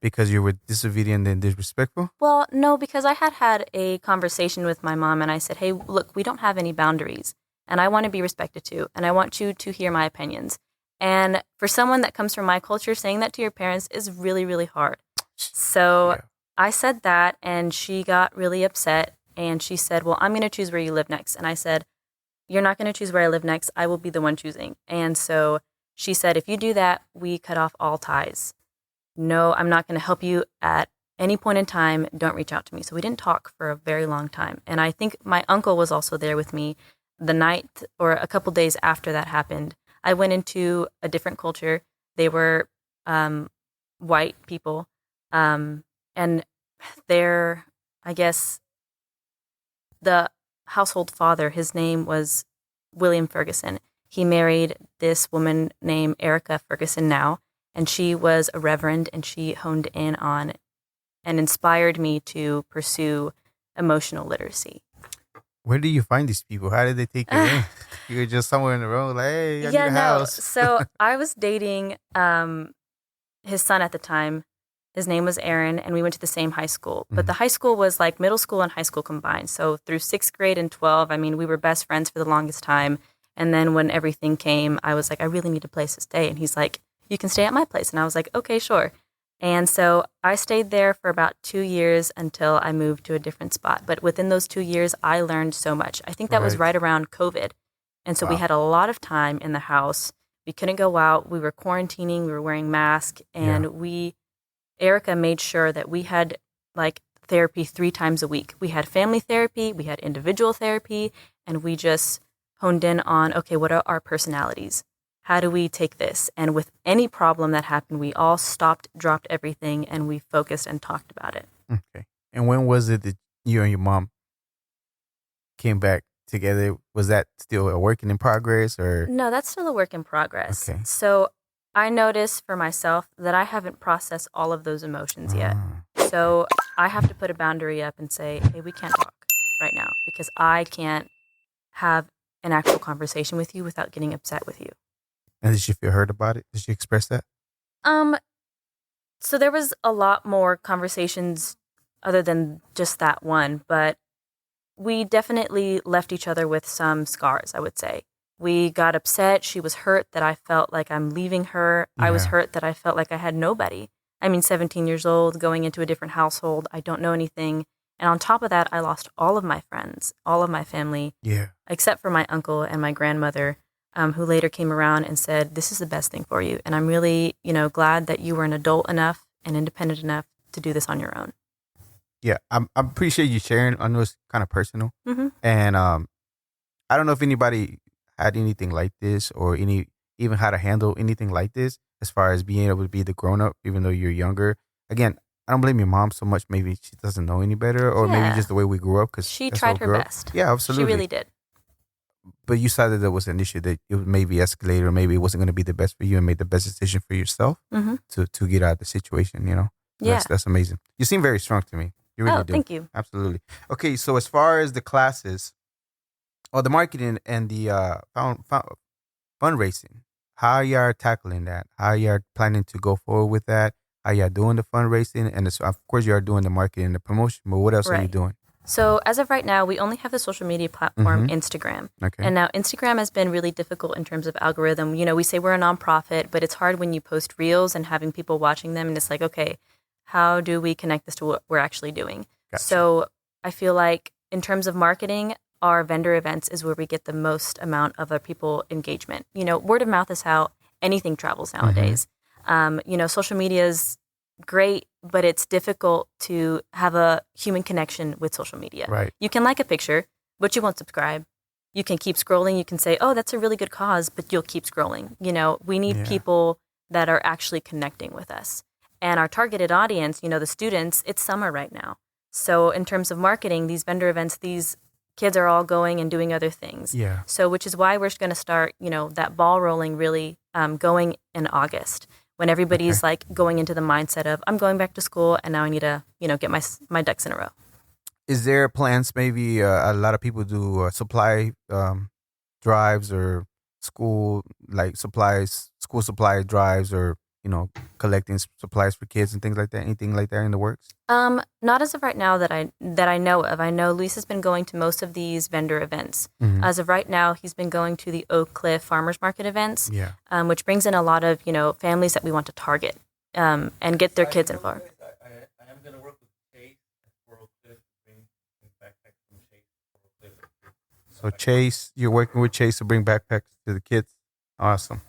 Because you were disobedient and disrespectful? Well, no, because I had a conversation with my mom and I said, hey, look, we don't have any boundaries and I want to be respected too. And I want you to hear my opinions. And for someone that comes from my culture, saying that to your parents is really, really hard. So I said that and she got really upset and she said, well, I'm going to choose where you live next. And I said, you're not going to choose where I live next. I will be the one choosing. And so she said, if you do that, we cut off all ties. No, I'm not going to help you at any point in time. Don't reach out to me. So we didn't talk for a very long time. And I think my uncle was also there with me the night or a couple days after that happened. I went into a different culture. They were white people. And their, I guess, the household father, his name was William Ferguson. He married this woman named Erica Ferguson now, and she was a reverend, and she honed in on and inspired me to pursue emotional literacy. Where do you find these people? How did they take you in? You were just somewhere in the road, like, hey, I need a house. So I was dating his son at the time. His name was Aaron, and we went to the same high school. But the high school was like middle school and high school combined. So through 6th grade and 12, I mean, we were best friends for the longest time. And then when everything came, I was like, I really need a place to stay. And he's like, you can stay at my place. And I was like, okay, sure. And so I stayed there for about 2 years until I moved to a different spot. But within those 2 years, I learned so much. I think that was right around COVID. And so we had a lot of time in the house. We couldn't go out. We were quarantining. We were wearing masks. And Erica made sure that we had like therapy 3 times a week. We had family therapy, we had individual therapy, and we just honed in on, okay, what are our personalities? How do we take this? And with any problem that happened, we all stopped, dropped everything, and we focused and talked about it. Okay. And when was it that you and your mom came back together? Was that still a work in progress, or? No, that's still a work in progress. Okay. So I noticed for myself that I haven't processed all of those emotions yet. So I have to put a boundary up and say, hey, we can't talk right now because I can't have an actual conversation with you without getting upset with you. And did you feel hurt about it? Did you express that? So there was a lot more conversations other than just that one, but we definitely left each other with some scars, I would say. We got upset. She was hurt that I felt like I'm leaving her. I was hurt that I felt like I had nobody. I mean, 17 years old, going into a different household. I don't know anything. And on top of that, I lost all of my friends, all of my family, except for my uncle and my grandmother, who later came around and said, this is the best thing for you. And I'm really, glad that you were an adult enough and independent enough to do this on your own. Yeah, I appreciate you sharing. I know it's kind of personal. Mm-hmm. And I don't know if anybody had anything like this or even how to handle anything like this as far as being able to be the grown up, even though you're younger. Again, I don't blame your mom so much. Maybe she doesn't know any better, or maybe just the way we grew up. Because she tried her best. Yeah, absolutely. She really did. But you saw that there was an issue that it would maybe escalate, or maybe it wasn't going to be the best for you, and made the best decision for yourself to get out of the situation. Yeah, that's amazing. You seem very strong to me. You really do. Thank you. Absolutely. Okay, so as far as the classes, or the marketing and the fundraising, how y'all tackling that? How y'all planning to go forward with that? How y'all doing the fundraising? And of course, you are doing the marketing and the promotion, but what else are you doing? So as of right now, we only have the social media platform, Instagram. Okay. And now Instagram has been really difficult in terms of algorithm. We say we're a nonprofit, but it's hard when you post reels and having people watching them. And it's like, okay, how do we connect this to what we're actually doing? Gotcha. So I feel like in terms of marketing, our vendor events is where we get the most amount of our people engagement. Word of mouth is how anything travels nowadays. Social media is great, but it's difficult to have a human connection with social media. Right. You can like a picture, but you won't subscribe. You can keep scrolling. You can say, oh, that's a really good cause, but you'll keep scrolling. We need people that are actually connecting with us. And our targeted audience, the students, it's summer right now. So in terms of marketing, these vendor events, these kids are all going and doing other things. Yeah. So which is why we're going to start, that ball rolling really going in August, when everybody's like going into the mindset of, I'm going back to school and now I need to, get my ducks in a row. Is there plans? Maybe a lot of people do supply drives or school supply drives, or collecting supplies for kids and things like that. Anything like that in the works? Not as of right now that I know of. I know Luis has been going to most of these vendor events. As of right now, he's been going to the Oak Cliff Farmers Market events, which brings in a lot of families that we want to target and get their kids involved. I am going to work with Chase for Oak Cliff to bring backpacks from Chase for Oak Cliff. So Chase, you're working with Chase to bring backpacks to the kids. Awesome.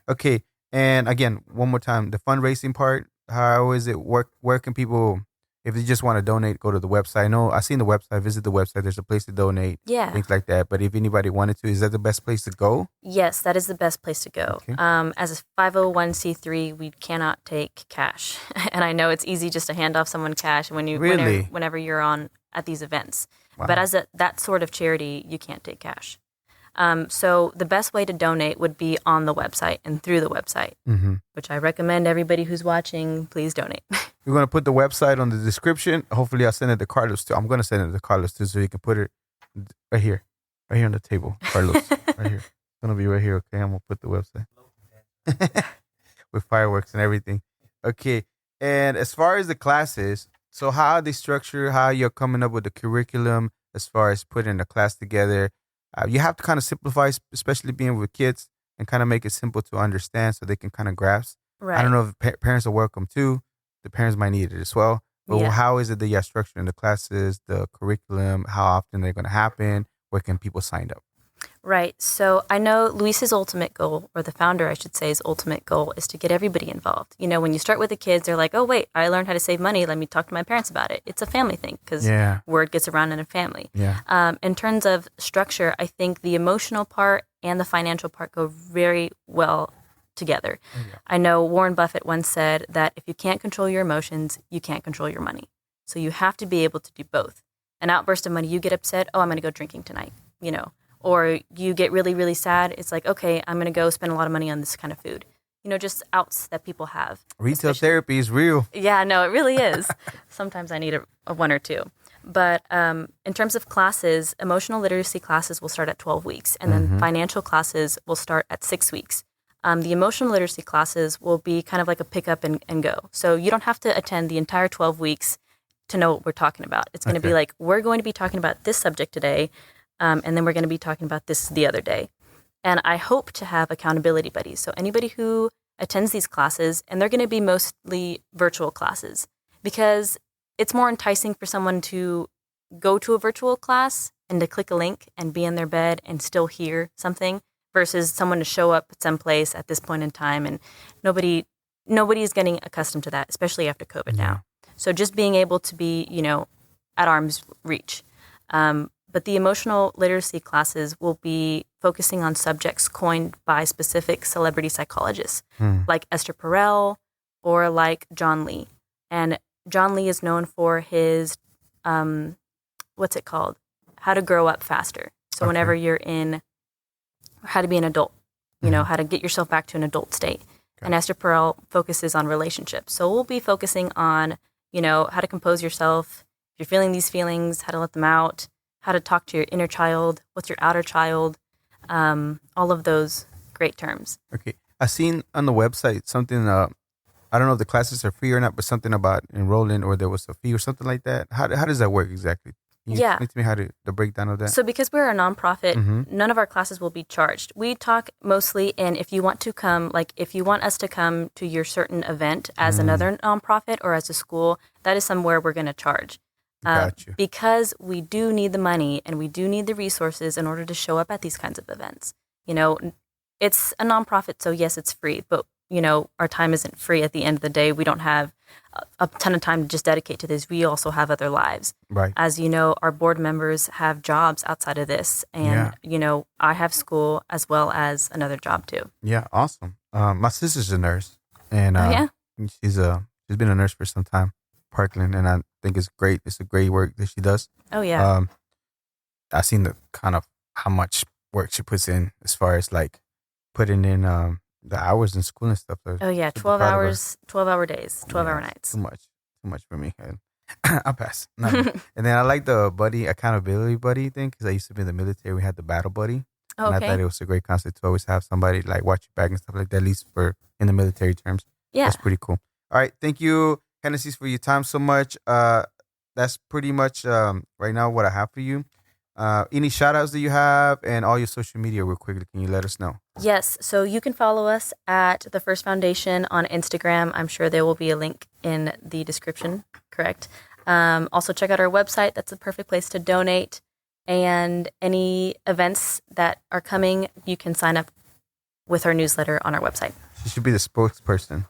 Okay. And again, one more time, the fundraising part, how is it work? Where can people, if they just want to donate, go to the website? I know I've seen the website, visit the website. There's a place to donate, things like that. But if anybody wanted to, is that the best place to go? Yes, that is the best place to go. Okay. As a 501c3, we cannot take cash. And I know it's easy just to hand off someone cash whenever you're on at these events. Wow. But as that sort of charity, you can't take cash. So the best way to donate would be on the website and through the website, which I recommend everybody who's watching, please donate. We're going to put the website on the description. Hopefully I'll send it to Carlos too. I'm going to send it to Carlos too so he can put it right here on the table. Carlos, right here. It's going to be right here, okay? I'm going to put the website. With fireworks and everything. Okay. And as far as the classes, so how are they structured, how you're coming up with the curriculum as far as putting the class together? You have to kind of simplify, especially being with kids, and kind of make it simple to understand so they can kind of grasp. Right. I don't know if parents are welcome too. The parents might need it as well. But Yeah. how is it that you're structuring the classes, the curriculum, how often they're going to happen? Where can people sign up? Right. So I know Luis's ultimate goal, or the founder, I should say's ultimate goal, is to get everybody involved. You know, when you start with the kids, they're like, oh, wait, I learned how to save money. Let me talk to my parents about it. It's a family thing because Yeah. word gets around in a family. Yeah. In terms of structure, I think the emotional part and the financial part go very well together. I know Warren Buffett once said that if you can't control your emotions, you can't control your money. So you have to be able to do both. An outburst of money, you get upset, oh, I'm going to go drinking tonight, you know. Or you get really, really sad. It's like, okay, I'm going to go spend a lot of money on this kind of food. You know, just outs that people have. Retail especially- therapy is real. Yeah, no, it really is. Sometimes I need a one or two. But in terms of classes, emotional literacy classes will start at 12 weeks. And then financial classes will start at 6 weeks. The emotional literacy classes will be kind of like a pick up and go. So you don't have to attend the entire 12 weeks to know what we're talking about. It's going to be like, we're going to be talking about this subject today. And then we're going to be talking about this the other day. And I hope to have accountability buddies. So anybody who attends these classes, and they're going to be mostly virtual classes, because it's more enticing for someone to go to a virtual class and to click a link and be in their bed and still hear something versus someone to show up at some place at this point in time. And nobody is getting accustomed to that, especially after COVID now. So just being able to be, you know, at arm's reach. But the emotional literacy classes will be focusing on subjects coined by specific celebrity psychologists, like Esther Perel or like John Lee. And John Lee is known for his, what's it called? How to grow up faster. So whenever you're in, how to be an adult, you know, how to get yourself back to an adult state. And Esther Perel focuses on relationships. So we'll be focusing on, you know, how to compose yourself. If you're feeling these feelings, how to let them out, how to talk to your inner child, what's your outer child, all of those great terms. Okay. I seen on the website something, I don't know if the classes are free or not, but something about enrolling or there was a fee or something like that. How does that work exactly? Can you explain to me how the breakdown of that? So because we're a nonprofit, none of our classes will be charged. We talk mostly in if you want to come, like if you want us to come to your certain event as another nonprofit or as a school, that is somewhere we're going to charge. Got you. Because we do need the money and we do need the resources in order to show up at these kinds of events. You know, it's a nonprofit, so yes, it's free, but you know, our time isn't free at the end of the day. We don't have a ton of time to just dedicate to this. We also have other lives. Right. As you know, our board members have jobs outside of this. And, you know, I have school as well as another job too. Yeah, awesome. My sister's a nurse, and she's been a nurse for some time, Parkland, and I think it's great. It's a great work that she does. Oh, yeah. I've seen the kind of how much work she puts in as far as like putting in the hours in school and stuff. Oh, yeah. 12 hours, 12-hour days, 12-hour nights. Too much for me. I'll pass. And then I like the accountability buddy thing because I used to be in the military. We had the battle buddy. Oh, and okay. I thought it was a great concept to always have somebody like watch your back and stuff like that, at least for in the military terms. Yeah. That's pretty cool. All right. Thank you, Hennessy, for your time so much. That's pretty much right now what I have for you. Any shout outs that you have and all your social media real quickly, can you let us know? Yes. So you can follow us at The First Foundation on Instagram. I'm sure there will be a link in the description, correct? Also check out our website. That's a perfect place to donate. And any events that are coming, you can sign up with our newsletter on our website. She should be the spokesperson.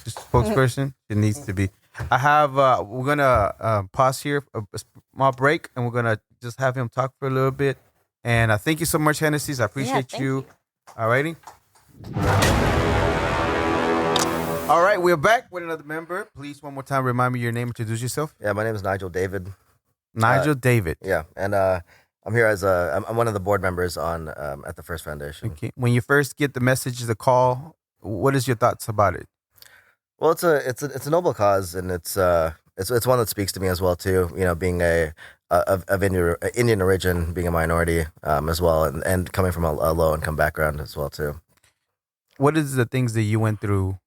She's the spokesperson. It needs to be. I have, we're going to pause here, a small break, and we're going to just have him talk for a little bit. And thank you so much, Hennessy. I appreciate thank you. All righty. All right, we're back with another member. Please, one more time, remind me your name, introduce yourself. Yeah, my name is Nigel David. Nigel David. Yeah, and I'm here I'm one of the board members on at the First Foundation. Okay. When you first get the message, the call, what is your thoughts about it? Well, it's a noble cause, and it's one that speaks to me as well too. You know, being of Indian origin, being a minority as well, and coming from a low income background as well too. What is the things that you went through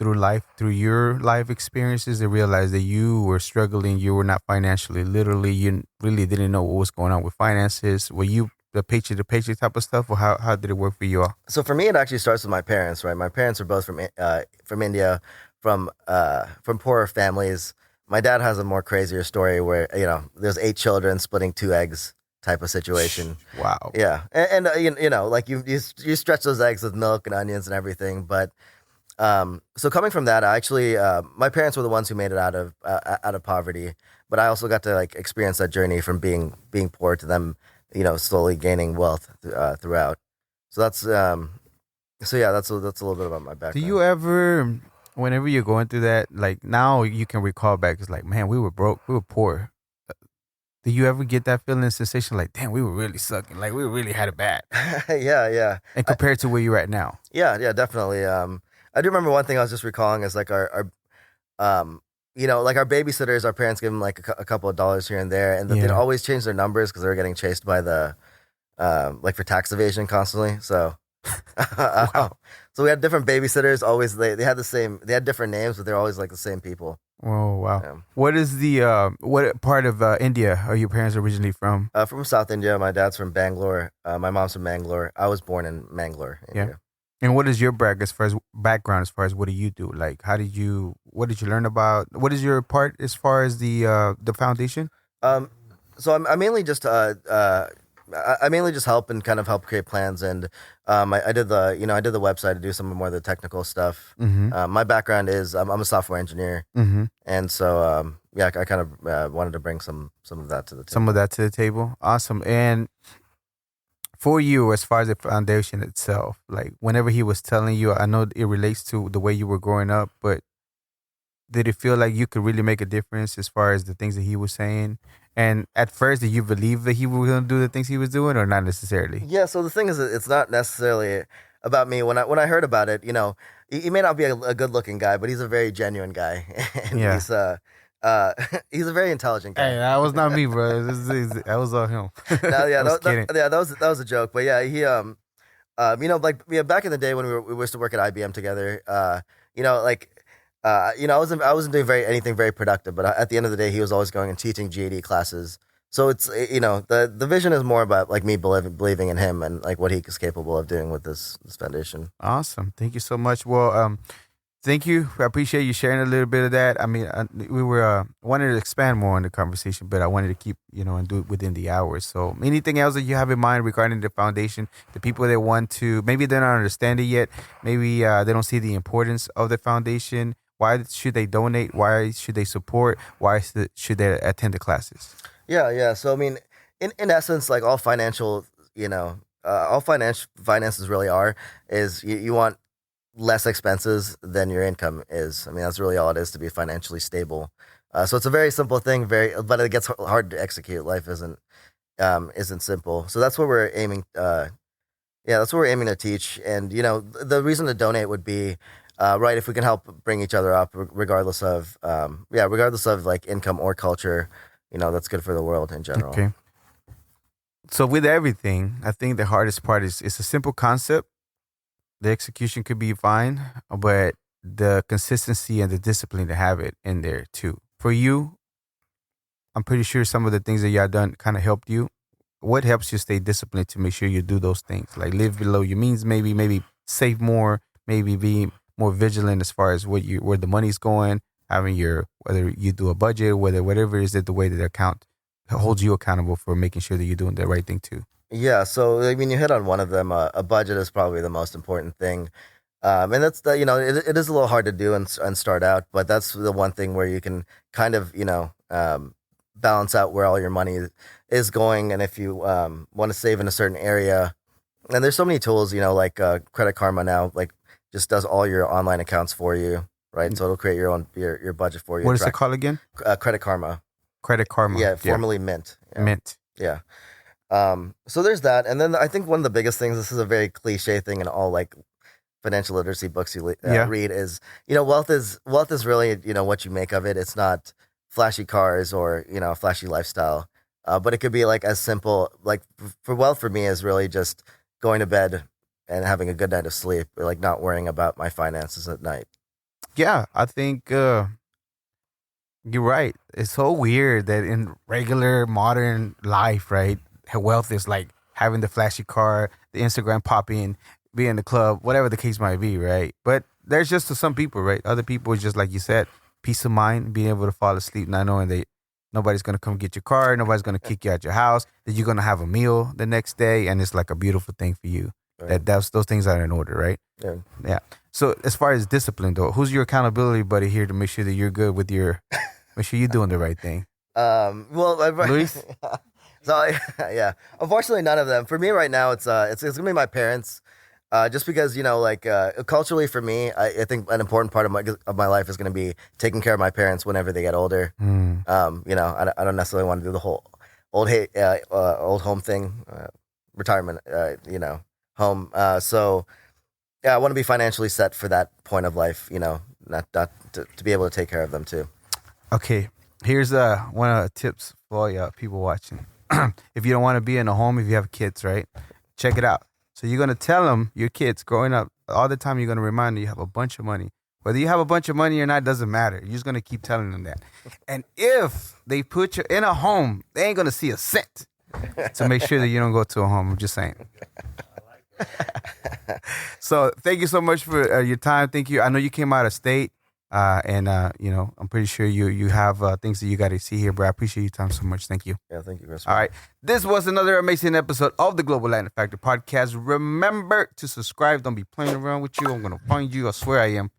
life, through your life experiences, to realize that you were struggling, you were not financially, literally, you really didn't know what was going on with finances? Were you the paycheck to paycheck type of stuff, or how did it work for you all? So for me, it actually starts with my parents, right? My parents are both from India, from poorer families. My dad has a more crazier story where, you know, there's 8 children splitting 2 eggs type of situation. Wow. Yeah, and you know, like you stretch those eggs with milk and onions and everything. But so coming from that, I actually my parents were the ones who made it out of poverty. But I also got to like experience that journey from being poor to them, you know, slowly gaining wealth throughout. So that's that's a little bit about my background. Do you ever, whenever you're going through that, like now you can recall back, it's like, man, we were broke, we were poor. Do you ever get that feeling, sensation, like, damn, we were really sucking, like we really had it bad? Yeah. And compared to where you're at now. Yeah, definitely. I do remember one thing I was just recalling is like our you know, like our babysitters, our parents give them like a couple of dollars here and there, and they'd always change their numbers because they were getting chased by the like for tax evasion constantly. So Wow. so we had different babysitters. Always they had different names, but they're always like the same people. Oh, wow. Yeah. What is what part of India are your parents originally from? From South India. My dad's from Bangalore. My mom's from Mangalore. I was born in Mangalore, India. And what is your background as far as what do you do? Like, what did you learn about? What is your part as far as the foundation? So I mainly just help and kind of help create plans, and I did the website to do some more of the technical stuff. Mm-hmm. My background is I'm a software engineer, Mm-hmm. and so I kind of wanted to bring some of that to the table. Some of that to the table. Awesome. And for you, as far as the foundation itself, like whenever he was telling you, I know it relates to the way you were growing up, but did it feel like you could really make a difference as far as the things that he was saying? And at first, did you believe that he was going to do the things he was doing, or not necessarily? Yeah. So the thing is, it's not necessarily about me. When I heard about it, you know, he may not be a good looking guy, but he's a very genuine guy, and Yeah. he's a very intelligent guy. Hey, that was not me, bro. That was all him. No, yeah, I was kidding. that was a joke. But yeah, he you know, like back in the day when we used to work at IBM together, you know, like you know, I wasn't doing anything very productive, but at the end of the day, he was always going and teaching GED classes. So it's, you know, the vision is more about like me believing in him and like what he is capable of doing with this foundation. Awesome. Thank you so much. Well, thank you. I appreciate you sharing a little bit of that. I mean, we were wanted to expand more on the conversation, but I wanted to keep, you know, and do it within the hours. So anything else that you have in mind regarding the foundation, the people that want to, maybe they don't understand it yet, maybe they don't see the importance of the foundation. Why should they donate? Why should they support? Why should they attend the classes? Yeah. So I mean, in essence, like all financial, you know, all finances really is you want less expenses than your income is. I mean, that's really all it is to be financially stable. So it's a very simple thing, but it gets hard to execute. Life isn't simple. So that's what we're aiming. That's what we're aiming to teach. And you know, the reason to donate would be right if we can help bring each other up, regardless of like income or culture. You know, that's good for the world in general. Okay. So with everything, I think the hardest part is it's a simple concept. The execution could be fine, but the consistency and the discipline to have it in there too. For you, I'm pretty sure some of the things that y'all done kind of helped you. What helps you stay disciplined to make sure you do those things? Like live below your means, maybe save more, maybe be more vigilant as far as where the money's going, having whether you do a budget, whatever it is that the way that the account holds you accountable for making sure that you're doing the right thing too. Yeah, so I mean, you hit on one of them. A budget is probably the most important thing, and that's you know, it is a little hard to do and start out, but that's the one thing where you can kind of, you know, balance out where all your money is going, and if you want to save in a certain area, and there's so many tools, you know, like Credit Karma now, like just does all your online accounts for you, right? So it'll create your own your budget for you. What is it called again? Credit Karma. Credit Karma. Yeah, formerly Mint. Mint. Yeah. So there's that, and then I think one of the biggest things. This is a very cliche thing in all like financial literacy books you read is wealth is really what you make of it. It's not flashy cars or a flashy lifestyle, but it could be like as simple like for wealth for me is really just going to bed and having a good night of sleep, or like not worrying about my finances at night. Yeah, I think you're right. It's so weird that in regular modern life, right, wealth is like having the flashy car, the Instagram popping, be in the club, whatever the case might be, right? But there's just to some people, right? Other people is just like you said, peace of mind, being able to fall asleep, not knowing that nobody's gonna come get your car, nobody's gonna kick you out your house, that you're gonna have a meal the next day, and it's like a beautiful thing for you. Right. Those things are in order, right? Yeah. So as far as discipline, though, who's your accountability buddy here to make sure that you're good with make sure you're doing the right thing? Luis. So yeah, unfortunately, none of them. For me right now, it's gonna be my parents. Just because culturally for me, I think an important part of my life is going to be taking care of my parents whenever they get older. I don't necessarily want to do the whole old home thing, retirement, home. So yeah, I want to be financially set for that point of life. Not to be able to take care of them too. Okay, here's one of the tips for all people watching. If you don't want to be in a home, if you have kids, right, check it out. So you're going to tell them, your kids growing up, all the time you're going to remind them you have a bunch of money. Whether you have a bunch of money or not doesn't matter. You're just going to keep telling them that. And if they put you in a home, they ain't going to see a cent. So make sure that you don't go to a home. I'm just saying. So thank you so much for your time. Thank you. I know you came out of state. And I'm pretty sure you have things that you got to see here, bro. I appreciate your time so much. Thank you. Yeah, thank you, Chris. All right. This was another amazing episode of the Global Latin Factor podcast. Remember to subscribe. Don't be playing around with you. I'm going to find you. I swear I am.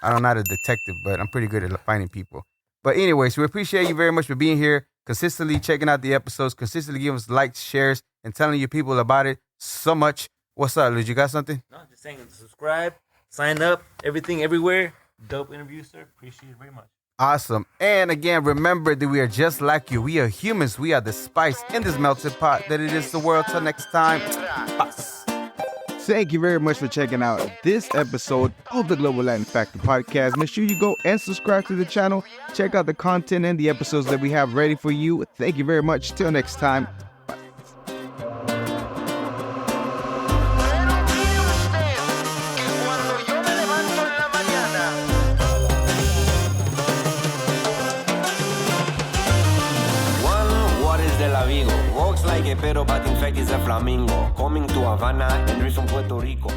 I'm not a detective, but I'm pretty good at finding people. But anyways, we appreciate you very much for being here, consistently checking out the episodes, consistently giving us likes, shares, and telling your people about it so much. What's up, Luis? You got something? No, just saying subscribe, sign up, everything, everywhere. Dope interview, sir. Appreciate it very much. Awesome. And again, remember that we are just like you. We are humans. We are the spice in this melted pot that it is the world. Till next time. Bye. Thank you very much for checking out this episode of the Global Latin Factor podcast. Make sure you go and subscribe to the channel. Check out the content and the episodes that we have ready for you. Thank you very much. Till next time. Pero Patin Fact is a flamingo coming to Havana and from Puerto Rico.